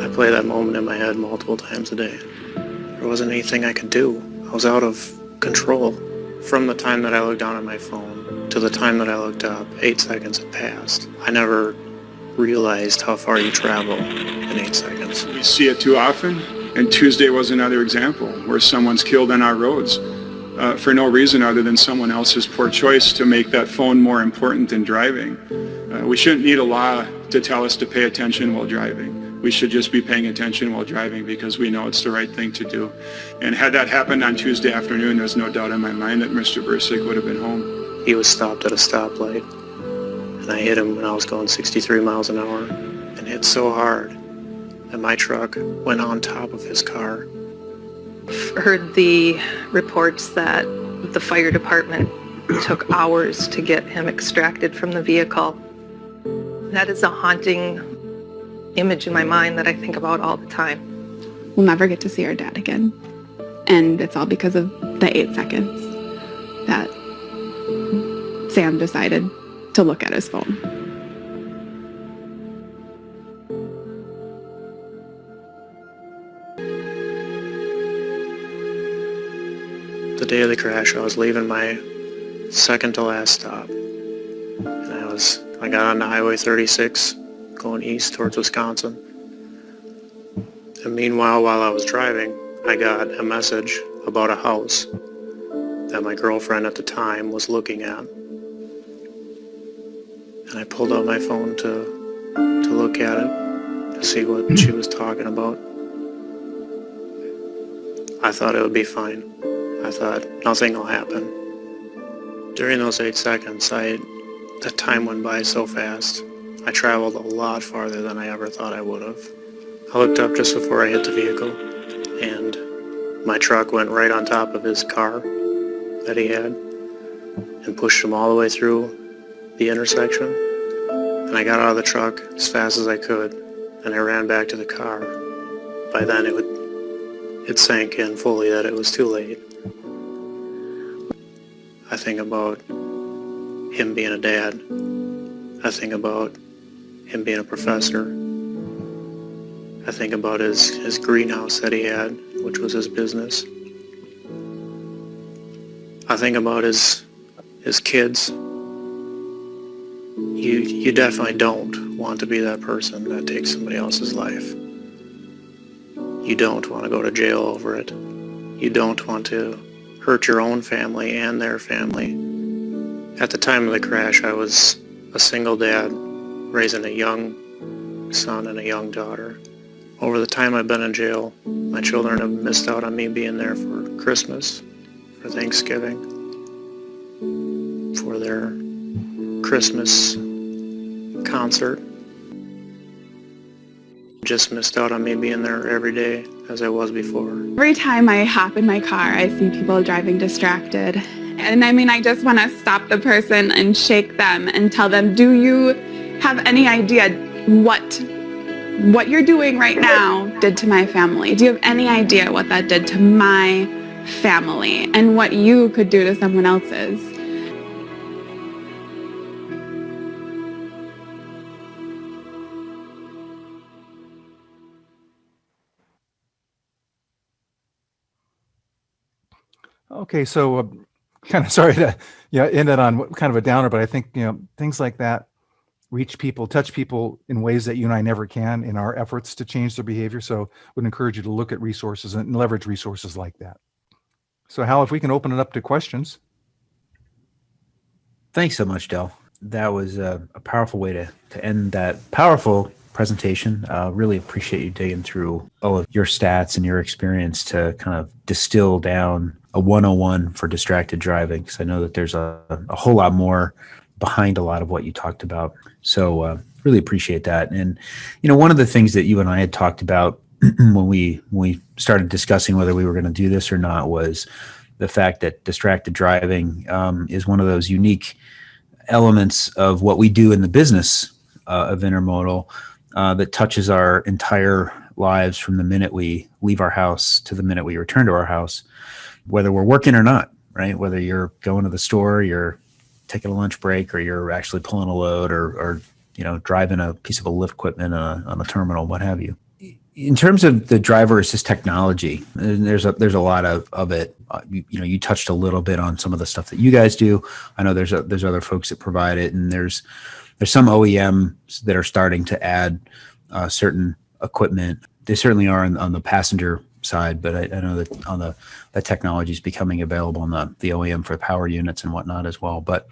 D: I play that moment in my head multiple times a day. There wasn't anything I could do. I was out of control. From the time that I looked down at my phone to the time that I looked up, 8 seconds had passed. I never realized how far you travel in 8 seconds.
E: We see it too often, and Tuesday was another example where someone's killed on our roads for no reason other than someone else's poor choice to make that phone more important than driving. We shouldn't need a law to tell us to pay attention while driving. We should just be paying attention while driving because we know it's the right thing to do. And had that happened on Tuesday afternoon, there's no doubt in my mind that Mr. Bursick would have been home.
D: He was stopped at a stoplight, and I hit him when I was going 63 miles an hour, and hit so hard that my truck went on top of his car.
F: I've heard the reports that the fire department took hours to get him extracted from the vehicle. That is a haunting image in my mind that I think about all the time.
G: We'll never get to see our dad again. And it's all because of the 8 seconds that Sam decided to look at his phone.
D: The day of the crash, I was leaving my second to last stop. And I got on the Highway 36 going east towards Wisconsin. And meanwhile, while I was driving, I got a message about a house that my girlfriend at the time was looking at. And I pulled out my phone to look at it, to see what she was talking about. I thought it would be fine. I thought nothing will happen. During those 8 seconds, the time went by so fast. I traveled a lot farther than I ever thought I would have. I looked up just before I hit the vehicle, and my truck went right on top of his car that he had and pushed him all the way through the intersection. And I got out of the truck as fast as I could, and I ran back to the car. By then it sank in fully that it was too late. I think about him being a dad. I think about him being a professor. I think about his greenhouse that he had, which was his business. I think about his kids. You definitely don't want to be that person that takes somebody else's life. You don't want to go to jail over it. You don't want to hurt your own family and their family. At the time of the crash, I was a single dad raising a young son and a young daughter. Over the time I've been in jail, my children have missed out on me being there for Christmas, for Thanksgiving, for their Christmas concert. Just missed out on me being there every day as I was before.
G: Every time I hop in my car, I see people driving distracted. And I just want to stop the person and shake them and tell them, do you have any idea what you're doing right now did to my family? Do you have any idea what that did to my family and what you could do to someone else's?
B: Okay, so kind of sorry to end it on kind of a downer, but I think things like that reach people, touch people in ways that you and I never can in our efforts to change their behavior. So would encourage you to look at resources and leverage resources like that. So Hal, if we can open it up to questions.
A: Thanks so much, Del. That was a powerful way to end that powerful presentation. Really appreciate you digging through all of your stats and your experience to kind of distill down a 101 for distracted driving, because I know that there's a whole lot more behind a lot of what you talked about. So really appreciate that. And, one of the things that you and I had talked about when we started discussing whether we were going to do this or not was the fact that distracted driving is one of those unique elements of what we do in the business of Intermodal that touches our entire lives from the minute we leave our house to the minute we return to our house, whether we're working or not, right? Whether you're going to the store, you're taking a lunch break, or you're actually pulling a load, or driving a piece of a lift equipment on a terminal, what have you. In terms of the driver assist technology, there's a lot of it. You touched a little bit on some of the stuff that you guys do. I know there's other folks that provide it, and there's some OEMs that are starting to add certain equipment. They certainly are on the passenger side, but I know that on that technology is becoming available on the OEM for power units and whatnot as well. But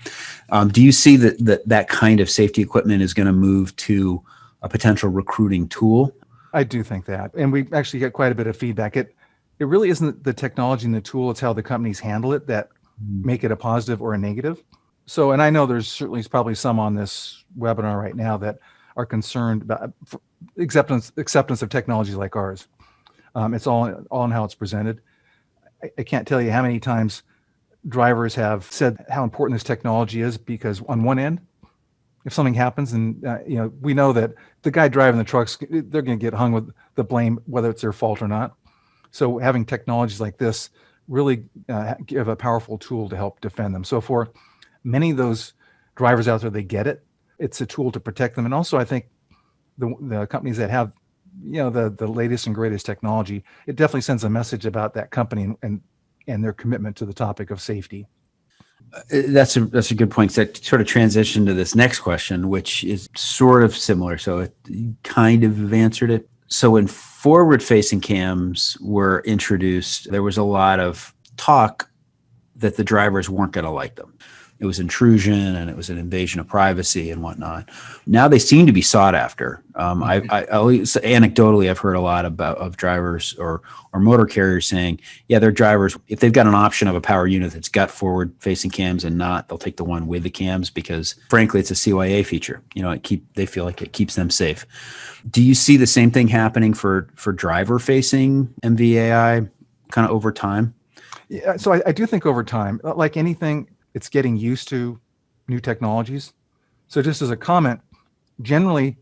A: do you see that kind of safety equipment is going to move to a potential recruiting tool?
B: I do think that. And we actually get quite a bit of feedback. It really isn't the technology and the tool, it's how the companies handle it that make it a positive or a negative. So, and I know there's certainly probably some on this webinar right now that are concerned about acceptance of technology like ours. It's all in how it's presented. I can't tell you how many times drivers have said how important this technology is, because on one end, if something happens and, we know that the guy driving the trucks, they're going to get hung with the blame, whether it's their fault or not. So having technologies like this really give a powerful tool to help defend them. So for many of those drivers out there, they get it. It's a tool to protect them. And also, I think the companies that have, the latest and greatest technology, it definitely sends a message about that company and their commitment to the topic of safety.
A: That's a good point. That sort of transition to this next question, which is sort of similar. So you kind of have answered it. So when forward-facing cams were introduced, there was a lot of talk that the drivers weren't going to like them. It was intrusion and it was an invasion of privacy and whatnot. Now they seem to be sought after. I anecdotally, I've heard a lot of drivers or motor carriers saying, yeah, their drivers, if they've got an option of a power unit that's got forward-facing cams and not, they'll take the one with the cams because, frankly, it's a CYA feature. They feel like it keeps them safe. Do you see the same thing happening for driver-facing MVAI kind of over time?
B: Yeah, so I do think over time, like anything, it's getting used to new technologies. So just as a comment, generally,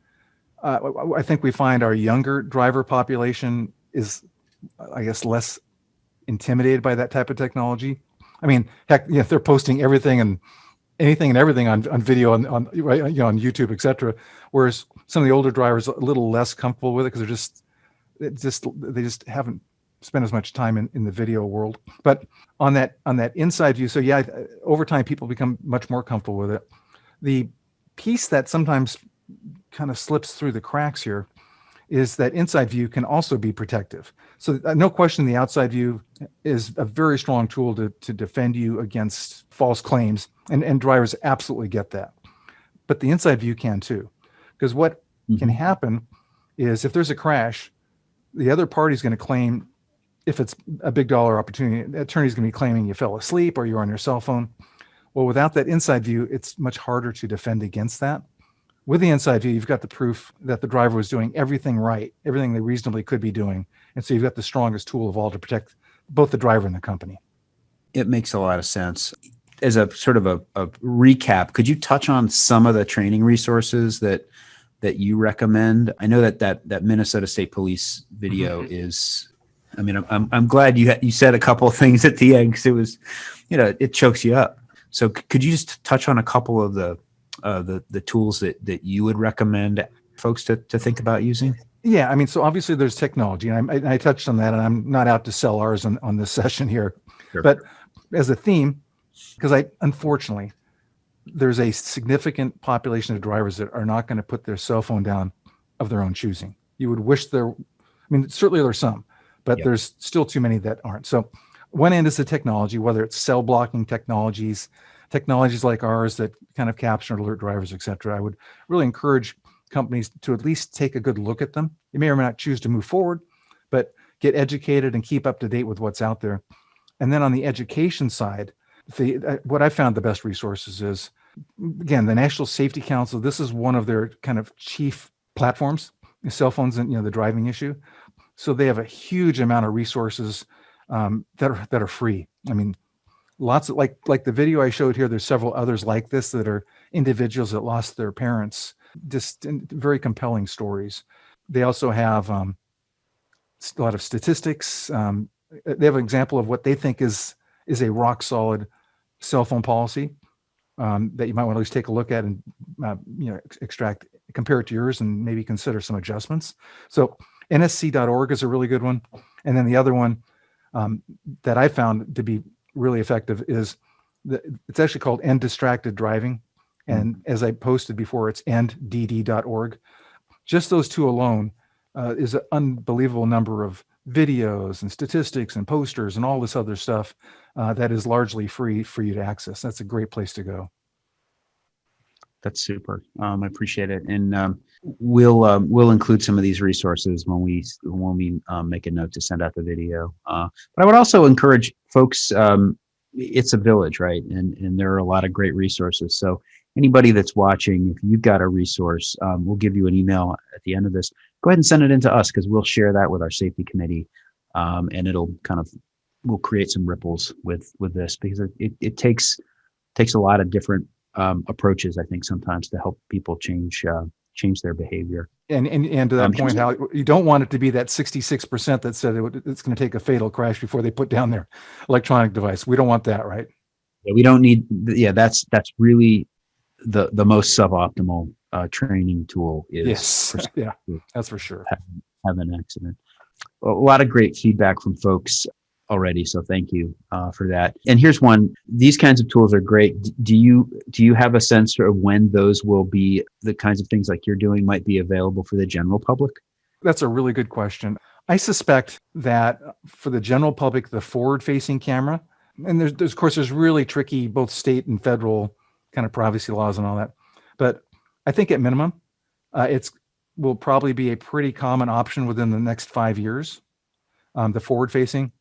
B: I think we find our younger driver population is, I guess, less intimidated by that type of technology. I mean, heck, they're posting everything and anything and everything on video on YouTube, etc. Whereas some of the older drivers are a little less comfortable with it because they just haven't spend as much time in the video world. But on that inside view, so yeah, over time people become much more comfortable with it. The piece that sometimes kind of slips through the cracks here is that inside view can also be protective. So no question, the outside view is a very strong tool to defend you against false claims, and drivers absolutely get that. But the inside view can too, because what can happen is if there's a crash, the other party is going to claim, if it's a big dollar opportunity, the attorney's going to be claiming you fell asleep or you're on your cell phone. Well, without that inside view, it's much harder to defend against that. With the inside view, you've got the proof that the driver was doing everything right, everything they reasonably could be doing. And so you've got the strongest tool of all to protect both the driver and the company.
A: It makes a lot of sense. As a sort of a recap, could you touch on some of the training resources that you recommend? I know that Minnesota State Police video is, I mean, I'm glad you said a couple of things at the end because it was, it chokes you up. So could you just touch on a couple of the tools that you would recommend folks to think about using?
B: Yeah, I mean, so obviously there's technology, and I touched on that, and I'm not out to sell ours on this session here.
A: Sure.
B: But as a theme, because unfortunately, there's a significant population of drivers that are not going to put their cell phone down of their own choosing. You would wish certainly there's some, but there's still too many that aren't. So one end is the technology, whether it's cell blocking technologies like ours that kind of capture and alert drivers, et cetera. I would really encourage companies to at least take a good look at them. You may or may not choose to move forward, but get educated and keep up to date with what's out there. And then on the education side, what I found the best resources is, again, the National Safety Council. This is one of their kind of chief platforms, cell phones and the driving issue. So they have a huge amount of resources that are free. I mean, lots of like the video I showed here. There's several others like this that are individuals that lost their parents. Just very compelling stories. They also have a lot of statistics. They have an example of what they think is a rock solid cell phone policy that you might want to at least take a look at and compare it to yours and maybe consider some adjustments. So nsc.org is a really good one. And then the other one that I found to be really effective is it's actually called End Distracted Driving. And as I posted before, it's enddd.org. Just those two alone is an unbelievable number of videos and statistics and posters and all this other stuff that is largely free for you to access. That's a great place to go.
A: That's super. I appreciate it, and we'll include some of these resources when we make a note to send out the video. But I would also encourage folks. It's a village, right? And there are a lot of great resources. So anybody that's watching, if you've got a resource, we'll give you an email at the end of this. Go ahead and send it in to us because we'll share that with our safety committee, and we'll create some ripples with this because it takes a lot of different approaches, I think, sometimes to help people change their behavior.
B: And to that point, how you don't want it to be that 66% that said it's going to take a fatal crash before they put down their electronic device. We don't want that, right?
A: Yeah, we don't need. Yeah, that's really the most suboptimal training tool is.
B: Yes, yeah, that's for sure.
A: Have an accident. A lot of great feedback from folks already, so thank you for that. And here's one. These kinds of tools are great. Do you have a sense of when those will be, the kinds of things like you're doing might be available for the general public?
B: That's a really good question. I suspect that for the general public, the forward-facing camera, and there's of course there's really tricky both state and federal kind of privacy laws and all that, but I think at minimum, will probably be a pretty common option within the next 5 years. The forward-facing.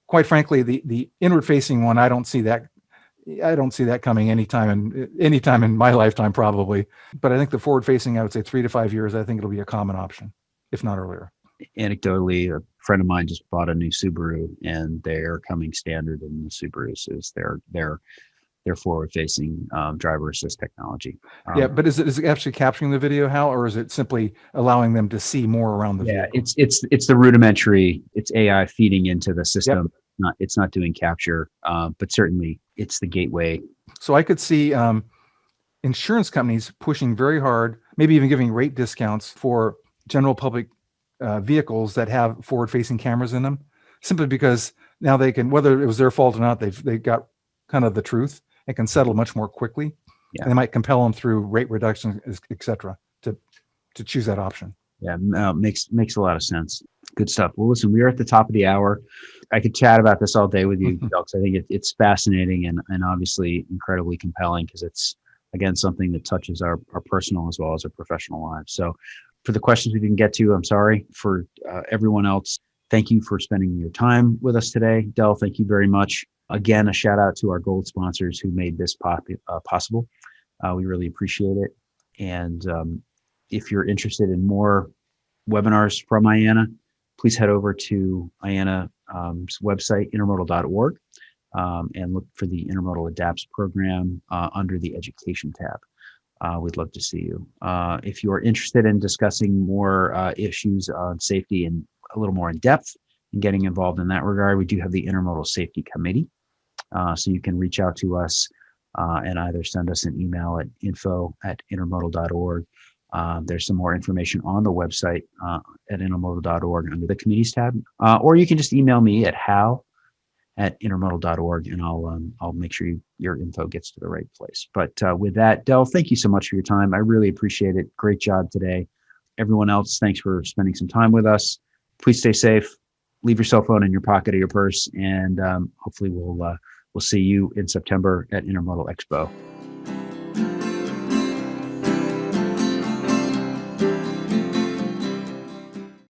B: Quite frankly, the inward-facing one, I don't see that coming anytime in my lifetime, probably. But I think the forward-facing, I would say 3 to 5 years. I think it'll be a common option, if not earlier.
A: Anecdotally, a friend of mine just bought a new Subaru, and their coming standard in the Subarus is their forward-facing driver assist technology.
B: Yeah, but is it actually capturing the video, Hal, or is it simply allowing them to see more around the vehicle?
A: Yeah, it's the rudimentary. It's AI feeding into the system. Yep. It's not doing capture, but certainly it's the gateway.
B: So I could see insurance companies pushing very hard, maybe even giving rate discounts for general public vehicles that have forward-facing cameras in them, simply because now they can, whether it was their fault or not, they've got kind of the truth. It can settle much more quickly. Yeah. And they might compel them through rate reduction, et cetera, to choose that option.
A: Yeah, makes a lot of sense. Good stuff. Well, listen, we are at the top of the hour. I could chat about this all day with you, because I think it's fascinating and obviously incredibly compelling because it's, again, something that touches our personal as well as our professional lives. So for the questions we didn't get to, I'm sorry. For everyone else, thank you for spending your time with us today. Del, thank you very much. Again, a shout out to our gold sponsors who made this possible. We really appreciate it. And if you're interested in more webinars from IANA, please head over to IANA's website, intermodal.org, and look for the Intermodal Adapts program under the Education tab. We'd love to see you. If you're interested in discussing more issues on safety and a little more in depth and getting involved in that regard, we do have the Intermodal Safety Committee. So you can reach out to us and either send us an email at info@intermodal.org. There's some more information on the website at intermodal.org under the committees tab. Or you can just email me at hal@intermodal.org, and I'll make sure your info gets to the right place. But with that, Del, thank you so much for your time. I really appreciate it. Great job today. Everyone else, thanks for spending some time with us. Please stay safe. Leave your cell phone in your pocket or your purse, and hopefully we'll see you in September at Intermodal Expo.